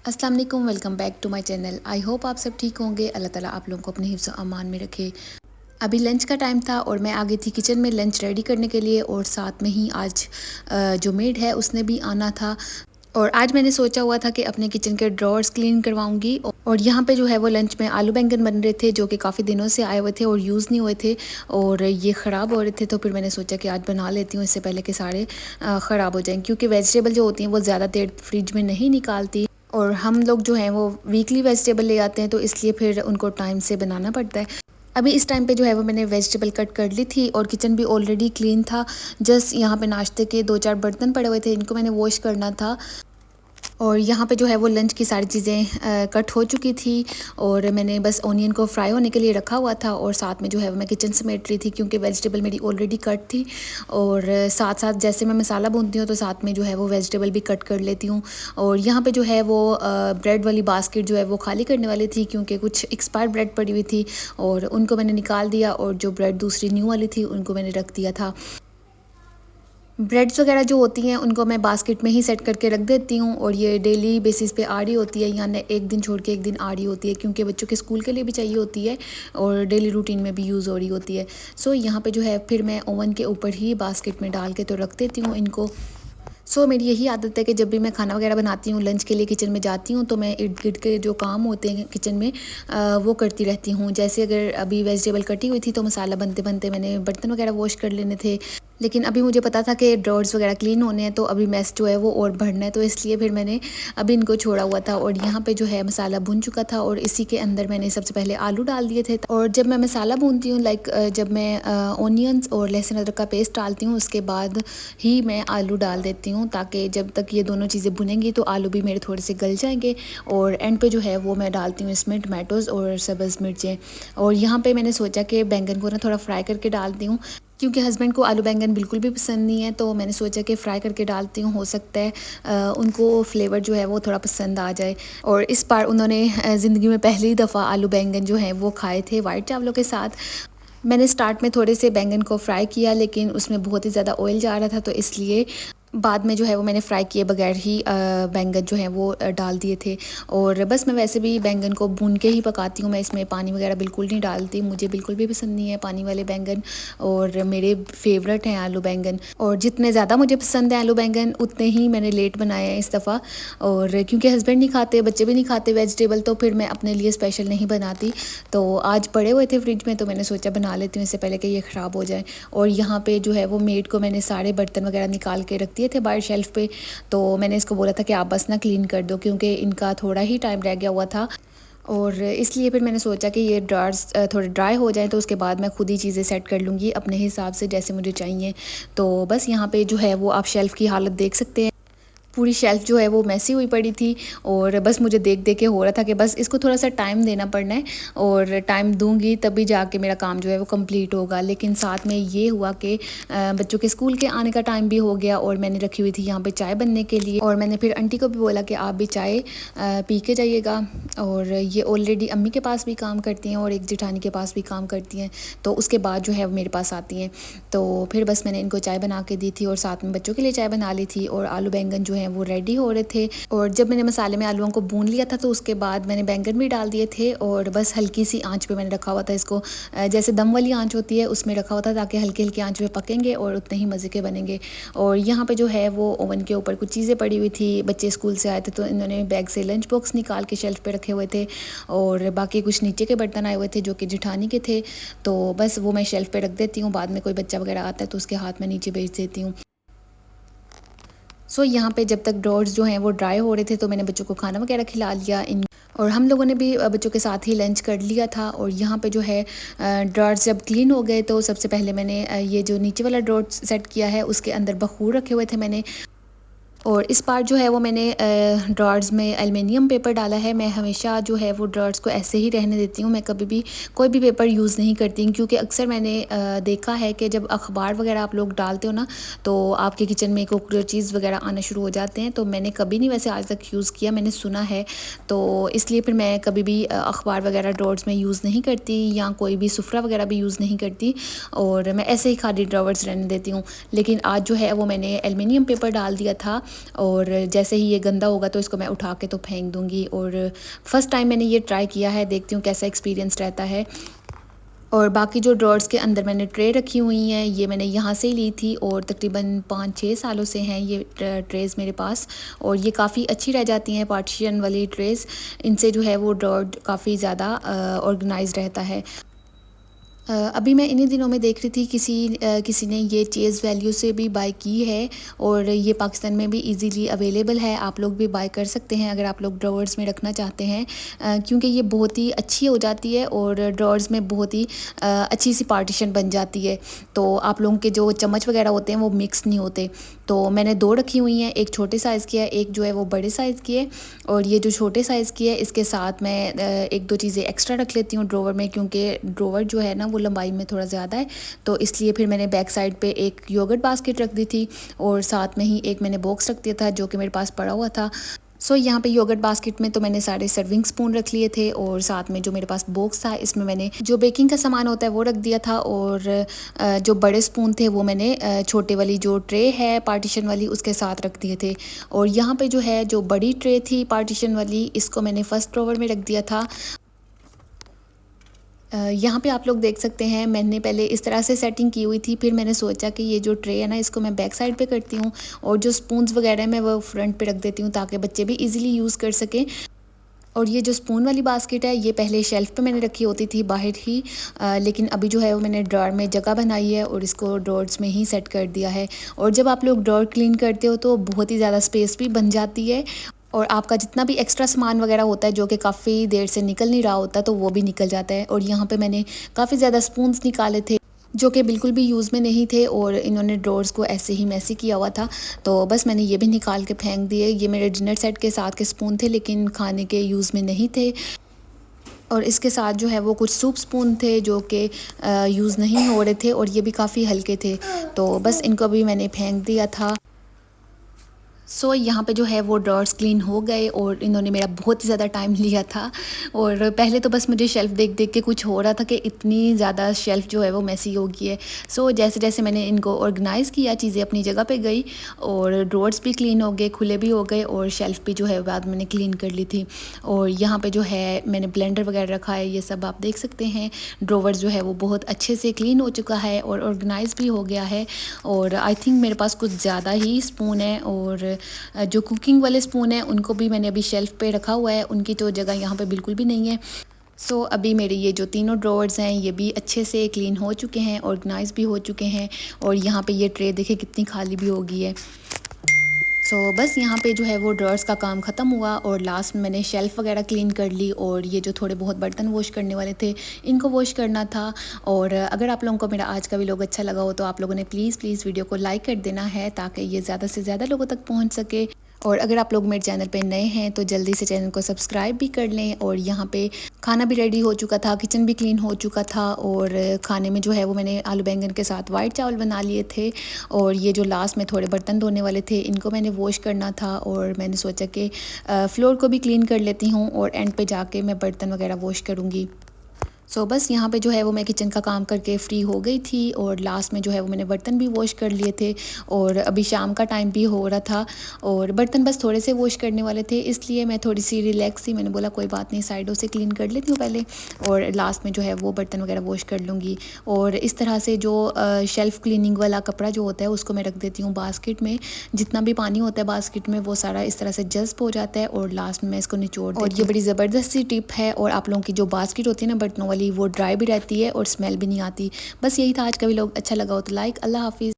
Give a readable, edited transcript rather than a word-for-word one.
अस्सलाम वालेकुम, welcome back to my channel. I hope आप सब ठीक होंगे। अल्लाह ताला आप लोगों को अपने हिफ्ज़ अमान में रखे। अभी लंच का टाइम था और मैं आ गई थी किचन में लंच रेडी करने के लिए, और साथ में ही आज जो मेड है उसने भी आना था। और आज मैंने सोचा हुआ था कि अपने किचन के ड्रॉर्स क्लीन करवाऊंगी। और यहाँ पे जो है वो लंच में आलू बैंगन बन रहे थे, जो कि काफ़ी दिनों से आए हुए थे और यूज़ नहीं हुए थे, और ये ख़राब हो रहे थे। तो फिर मैंने सोचा कि आज बना लेती हूँ इससे पहले कि सारे ख़राब हो जाएं, क्योंकि वेजिटेबल जो होती हैं वो ज़्यादा देर फ्रिज में नहीं निकालती। और हम लोग जो हैं वो वीकली वेजिटेबल ले आते हैं, तो इसलिए फिर उनको टाइम से बनाना पड़ता है। अभी इस टाइम पे जो है वो मैंने वेजिटेबल कट कर ली थी, और किचन भी ऑलरेडी क्लीन था। जस्ट यहाँ पे नाश्ते के 2-4 बर्तन पड़े हुए थे, इनको मैंने वॉश करना था। और यहाँ पे जो है वो लंच की सारी चीज़ें कट हो चुकी थी, और मैंने बस ऑनियन को फ्राई होने के लिए रखा हुआ था। और साथ में जो है वो मैं किचन समेट रही थी, क्योंकि वेजिटेबल मेरी ऑलरेडी कट थी। और साथ साथ जैसे मैं मसाला भूनती हूँ तो साथ में जो है वो वेजिटेबल भी कट कर लेती हूँ। और यहाँ पे जो है वो ब्रेड वाली बास्केट जो है वो खाली करने वाली थी, क्योंकि कुछ एक्सपायर ब्रेड पड़ी हुई थी, और उनको मैंने निकाल दिया। और जो ब्रेड दूसरी न्यू वाली थी उनको मैंने रख दिया था। ब्रेड्स वगैरह जो होती हैं उनको मैं बास्केट में ही सेट करके रख देती हूँ, और ये डेली बेसिस पे आ रही होती है, यानी एक दिन छोड़ के एक दिन आ रही होती है, क्योंकि बच्चों के स्कूल के लिए भी चाहिए होती है और डेली रूटीन में भी यूज़ हो रही होती है। सो यहाँ पे जो है फिर मैं ओवन के ऊपर ही बास्केट में डाल के तो रख देती हूँ इनको। मेरी यही आदत है कि जब भी मैं खाना वगैरह बनाती हूँ, लंच के लिए किचन में जाती हूँ, तो मैं इर्द गिर्द के जो काम होते हैं किचन में वो करती रहती हूँ। जैसे अगर अभी वेजिटेबल कटी हुई थी तो मसाला बनते बनते मैंने बर्तन वगैरह वॉश कर लेने थे। लेकिन अभी मुझे पता था कि ड्रॉर्स वगैरह क्लीन होने हैं, तो अभी मैस जो है वो और बढ़ना है, तो इसलिए फिर मैंने अभी इनको छोड़ा हुआ था। और यहाँ पे जो है मसाला भुन चुका था, और इसी के अंदर मैंने सबसे पहले आलू डाल दिए थे। और जब मैं मसाला भूनती हूँ, जब मैं ऑनियंस और लहसुन अदरक का पेस्ट डालती हूँ, उसके बाद ही मैं आलू डाल देती हूँ, ताकि जब तक ये दोनों चीज़ें भुनेंगी तो आलू भी मेरे थोड़े से गल जाएंगे। और एंड पे जो है वो मैं डालती हूँ इसमें टमाटोज़ और सब्ज़ मिर्चें। और यहाँ पे मैंने सोचा कि बैंगन को ना थोड़ा फ्राई करके डालती हूँ, क्योंकि हस्बैंड को आलू बैंगन बिल्कुल भी पसंद नहीं है, तो मैंने सोचा कि फ़्राई करके डालती हूँ, हो सकता है उनको फ्लेवर जो है वो थोड़ा पसंद आ जाए। और इस बार उन्होंने ज़िंदगी में पहली दफ़ा आलू बैंगन जो है वो खाए थे वाइट चावलों के साथ। मैंने स्टार्ट में थोड़े से बैंगन को फ्राई किया, लेकिन उसमें बहुत ही ज़्यादा ऑयल जा रहा था, तो इसलिए बाद में जो है वो मैंने फ्राई किए बगैर ही बैंगन जो है वो डाल दिए थे। और बस मैं वैसे भी बैंगन को भून के ही पकाती हूँ, मैं इसमें पानी वगैरह बिल्कुल नहीं डालती, मुझे बिल्कुल भी पसंद नहीं है पानी वाले बैंगन। और मेरे फेवरेट हैं आलू बैंगन, और जितने ज़्यादा मुझे पसंद है आलू बैंगन उतने ही मैंने लेट बनाए हैं इस दफ़ा। और क्योंकि हस्बैंड नहीं खाते, बच्चे भी नहीं खाते वेजिटेबल, तो फिर मैं अपने लिए स्पेशल नहीं बनाती। तो आज पड़े हुए थे फ्रिज में, तो मैंने सोचा बना लेती हूँ इससे पहले कि ये ख़राब हो जाए। और यहाँ पे जो है वो मेड को मैंने सारे बर्तन वगैरह निकाल के रख दिए थे बाहर शेल्फ पे। तो मैंने इसको बोला था कि आप बस ना क्लीन कर दो, क्योंकि इनका थोड़ा ही टाइम रह गया हुआ था। और इसलिए फिर मैंने सोचा कि ये ड्रार्स थोड़े ड्राई हो जाएं, तो उसके बाद मैं खुद ही चीज़ें सेट कर लूँगी अपने हिसाब से जैसे मुझे चाहिए। तो बस यहाँ पे जो है वो आप शेल्फ़ की हालत देख सकते हैं, पूरी शेल्फ़ जो है वो मैसी हुई पड़ी थी। और बस मुझे देख देख के हो रहा था कि बस इसको थोड़ा सा टाइम देना पड़ना है, और टाइम दूंगी तभी जाके मेरा काम जो है वो कंप्लीट होगा। लेकिन साथ में ये हुआ कि बच्चों के स्कूल के आने का टाइम भी हो गया, और मैंने रखी हुई थी यहाँ पे चाय बनने के लिए। और मैंने फिर आंटी को भी बोला कि आप भी चाय पी के जाइएगा। और ये ऑलरेडी अम्मी के पास भी काम करती हैं और एक जेठानी के पास भी काम करती हैं, तो उसके बाद जो है वो मेरे पास आती हैं। तो फिर बस मैंने इनको चाय बना के दी थी, और साथ में बच्चों के लिए चाय बना ली थी, और आलू बैंगन जो है वो रेडी हो रहे थे। और जब मैंने मसाले में आलूओं को भून लिया था, तो उसके बाद मैंने बैंगन भी डाल दिए थे, और बस हल्की सी आंच पे मैंने रखा हुआ था इसको, जैसे दम वाली आंच होती है उसमें रखा हुआ था, ताकि हल्की हल्की आंच पे पकेंगे और उतने ही मज़े के बनेंगे। और यहाँ पे जो है वो ओवन के ऊपर कुछ चीज़ें पड़ी हुई थी, बच्चे स्कूल से आए थे तो इन्होंने बैग से लंच बॉक्स निकाल के शेल्फ पे रखे हुए थे, और बाकी कुछ नीचे के बर्तन आए हुए थे जो कि जेठानी के थे। तो बस वो मैं शेल्फ पे रख देती हूँ, बाद में कोई बच्चा वगैरह आता है तो उसके हाथ में नीचे भेज देती हूँ। यहाँ पे जब तक ड्रॉर्स जो हैं वो ड्राई हो रहे थे, तो मैंने बच्चों को खाना वगैरह खिला लिया इन, और हम लोगों ने भी बच्चों के साथ ही लंच कर लिया था। और यहाँ पे जो है ड्रॉर्स जब क्लीन हो गए, तो सबसे पहले मैंने ये जो नीचे वाला ड्रॉर सेट किया है उसके अंदर बखूर रखे हुए थे मैंने। और इस बार जो है वो मैंने ड्रॉर्स में एल्युमिनियम पेपर डाला है। मैं हमेशा जो है वो ड्रॉर्स को ऐसे ही रहने देती हूँ, मैं कभी भी कोई भी पेपर यूज़ नहीं करती, क्योंकि अक्सर मैंने देखा है कि जब अखबार वगैरह आप लोग डालते हो ना, तो आपके किचन में कॉकरोचेस वगैरह आना शुरू हो जाते हैं। तो मैंने कभी नहीं वैसे आज तक यूज़ किया, मैंने सुना है, तो इसलिए फिर मैं कभी भी अखबार वगैरह ड्रॉर्स में यूज़ नहीं करती, या कोई भी सुफरा वगैरह भी यूज़ नहीं करती, और मैं ऐसे ही खाली ड्रॉवर्स रहने देती हूँ। लेकिन आज जो है वो मैंने एल्युमिनियम पेपर डाल दिया था, और जैसे ही ये गंदा होगा तो इसको मैं उठा के तो फेंक दूँगी। और फर्स्ट टाइम मैंने ये ट्राई किया है, देखती हूँ कैसा एक्सपीरियंस रहता है। और बाकी जो ड्रॉर्स के अंदर मैंने ट्रे रखी हुई हैं, ये मैंने यहाँ से ही ली थी और तकरीबन 5-6 सालों से हैं ये ट्रेज़ मेरे पास। और ये काफ़ी अच्छी रह जाती हैं पार्टीशन वाली ट्रेज़। इनसे जो है वो ड्रॉर काफ़ी ज़्यादा ऑर्गेनाइज़ रहता है। अभी मैं इन्हीं दिनों में देख रही थी किसी ने ये चेज़ वैल्यू से भी बाय की है और ये पाकिस्तान में भी इजीली अवेलेबल है। आप लोग भी बाय कर सकते हैं अगर आप लोग ड्रॉवर्स में रखना चाहते हैं, क्योंकि ये बहुत ही अच्छी हो जाती है और ड्रॉवर्स में बहुत ही अच्छी सी पार्टीशन बन जाती है। तो आप लोगों के जो चम्मच वगैरह होते हैं वो मिक्स नहीं होते। तो मैंने 2 रखी हुई हैं, एक छोटे साइज़ की है, एक जो है वो बड़े साइज़ की है। और ये जो छोटे साइज़ की है इसके साथ मैं 1-2 चीज़ें एक्स्ट्रा रख लेती हूँ ड्रॉवर में, क्योंकि ड्रॉवर जो है ना वो लंबाई में थोड़ा ज़्यादा है। तो इसलिए फिर मैंने बैक साइड पे एक योगर्ट बास्केट रख दी थी और साथ में ही एक मैंने बॉक्स रख दिया था जो कि मेरे पास पड़ा हुआ था। यहाँ पे योगर्ट बास्केट में तो मैंने सारे सर्विंग स्पून रख लिए थे और साथ में जो मेरे पास बॉक्स था इसमें मैंने जो बेकिंग का सामान होता है वो रख दिया था। और जो बड़े स्पून थे वो मैंने छोटे वाली जो ट्रे है पार्टीशन वाली उसके साथ रख दिए थे। और यहाँ पे जो है जो बड़ी ट्रे थी पार्टीशन वाली, इसको मैंने फर्स्ट ड्रॉवर में रख दिया था। यहाँ पे आप लोग देख सकते हैं मैंने पहले इस तरह से सेटिंग की हुई थी, फिर मैंने सोचा कि ये जो ट्रे है ना इसको मैं बैक साइड पे करती हूँ और जो स्पून्स वगैरह मैं वो फ्रंट पे रख देती हूँ ताकि बच्चे भी इजीली यूज़ कर सकें। और ये जो स्पून वाली बास्केट है ये पहले शेल्फ़ पे मैंने रखी होती थी बाहर ही, लेकिन अभी जो है वो मैंने ड्रॉर में जगह बनाई है और इसको ड्रॉर्स में ही सेट कर दिया है। और जब आप लोग ड्रॉर क्लीन करते हो तो बहुत ही ज़्यादा स्पेस भी बन जाती है और आपका जितना भी एक्स्ट्रा सामान वगैरह होता है जो कि काफ़ी देर से निकल नहीं रहा होता तो वो भी निकल जाता है। और यहाँ पे मैंने काफ़ी ज़्यादा स्पून्स निकाले थे जो कि बिल्कुल भी यूज़ में नहीं थे और इन्होंने ड्रॉर्स को ऐसे ही मैसी किया हुआ था, तो बस मैंने ये भी निकाल के फेंक दिए। ये मेरे डिनर सेट के साथ के स्पून थे लेकिन खाने के यूज़ में नहीं थे। और इसके साथ जो है वो कुछ सूप स्पून थे जो कि यूज़ नहीं हो रहे थे और ये भी काफ़ी हल्के थे, तो बस इनको भी मैंने फेंक दिया था। यहाँ पे जो है वो ड्रॉर्स क्लीन हो गए और इन्होंने मेरा बहुत ही ज़्यादा टाइम लिया था। और पहले तो बस मुझे शेल्फ़ देख देख के कुछ हो रहा था कि इतनी ज़्यादा शेल्फ़ जो है वो मैसी हो गई है। जैसे जैसे मैंने इनको ऑर्गेनाइज़ किया चीज़ें अपनी जगह पे गई और ड्रॉर्स भी क्लीन हो गए, खुले भी हो गए और शेल्फ़ भी जो है बाद मैंने क्लीन कर ली थी। और यहाँ पे जो है मैंने ब्लेंडर वगैरह रखा है, ये सब आप देख सकते हैं। ड्रॉवर जो है वो बहुत अच्छे से क्लीन हो चुका है और ऑर्गेनाइज़ भी हो गया है। और आई थिंक मेरे पास कुछ ज़्यादा ही स्पून है और जो कुकिंग वाले स्पून हैं उनको भी मैंने अभी शेल्फ़ पे रखा हुआ है, उनकी तो जगह यहाँ पे बिल्कुल भी नहीं है। अभी मेरे ये जो तीनों ड्रॉवर्स हैं ये भी अच्छे से क्लीन हो चुके हैं, ऑर्गेनाइज़ भी हो चुके हैं। और यहाँ पे ये ट्रे देखें कितनी खाली भी हो गई है। बस यहाँ पे जो है वो ड्रॉर्स का काम ख़त्म हुआ और लास्ट में मैंने शेल्फ़ वगैरह क्लीन कर ली और ये जो थोड़े बहुत बर्तन वॉश करने वाले थे इनको वॉश करना था। और अगर आप लोगों को मेरा आज का व्लॉग अच्छा लगा हो तो आप लोगों ने प्लीज़ वीडियो को लाइक कर देना है ताकि ये ज़्यादा से ज़्यादा लोगों तक पहुँच सके। और अगर आप लोग मेरे चैनल पे नए हैं तो जल्दी से चैनल को सब्सक्राइब भी कर लें। और यहाँ पे खाना भी रेडी हो चुका था, किचन भी क्लीन हो चुका था और खाने में जो है वो मैंने आलू बैंगन के साथ वाइट चावल बना लिए थे। और ये जो लास्ट में थोड़े बर्तन धोने वाले थे इनको मैंने वॉश करना था और मैंने सोचा कि फ्लोर को भी क्लीन कर लेती हूँ और एंड पे जाके मैं बर्तन वगैरह वॉश करूँगी। बस यहाँ पे जो है वो मैं किचन का काम करके फ़्री हो गई थी और लास्ट में जो है वो मैंने बर्तन भी वॉश कर लिए थे। और अभी शाम का टाइम भी हो रहा था और बर्तन बस थोड़े से वॉश करने वाले थे, इसलिए मैं थोड़ी सी रिलैक्स थी। मैंने बोला कोई बात नहीं, साइडों से क्लीन कर लेती हूँ पहले और लास्ट में जो है वो बर्तन वगैरह वॉश कर लूँगी। और इस तरह से जो शेल्फ़ क्लीनिंग वाला कपड़ा जो होता है उसको मैं रख देती हूँ बास्केट में। जितना भी पानी होता है बास्केट में वो सारा इस तरह से जज़्ब हो जाता है और लास्ट में मैं इसको निचोड़ देती हूँ। और ये बड़ी ज़बरदस्त सी टिप है और आप लोगों की जो बास्केट होती है ना बर्तनों वाली वो ड्राई भी रहती है और स्मेल भी नहीं आती। बस यही था आज का व्लॉग। अच्छा लगा हो तो लाइक। अल्लाह हाफ़िज़।